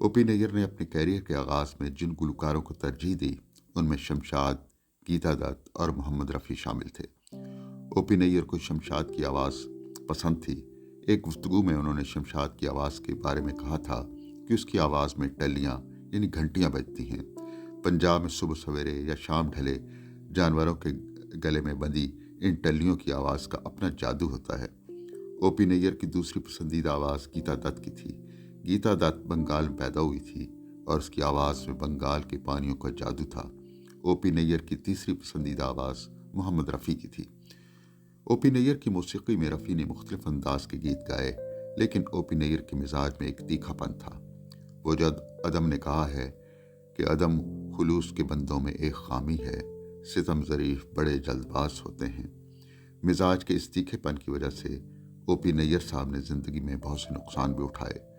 OP Nayyar ने अपने career के आगाज़ में जिन गुलकारों को तरजीह दी, उनमें शमशाद, गीता दत्त और मोहम्मद रफ़ी शामिल थे। ओपी नैयर को शमशाद की आवाज़ पसंद थी। एक गुफ्तगू में उन्होंने शमशाद की आवाज़ के बारे में कहा था कि उसकी आवाज़ में टल्लियाँ यानी घंटियाँ बजती हैं। पंजाब में सुबह सवेरे या शाम ढले जानवरों के गले में बंधी इन टल्लियों की आवाज़ का अपना जादू होता है। ओपी नैयर की दूसरी पसंदीदा आवाज़ गीता दत्त की थी। गीता दत्त बंगाल में पैदा हुई थी और उसकी आवाज़ में बंगाल के पानियों का जादू था। ओपी नैयर की तीसरी पसंदीदा आवाज़ मोहम्मद रफ़ी की थी। ओपी नैयर की मौसीकी में रफ़ी ने मुख्तलिफ अंदाज के गीत गाए, लेकिन ओपी नैयर के मिजाज में एक तीखापन था। वो जद अदम ने कहा है कि अदम खुलूस के बंदों में एक खामी है, सितम ज़रीफ बड़े जल्दबाज होते हैं। मिजाज के इस तीखेपन की वजह से ओपी नैयर साहब ने ज़िंदगी में बहुत से नुकसान भी उठाए।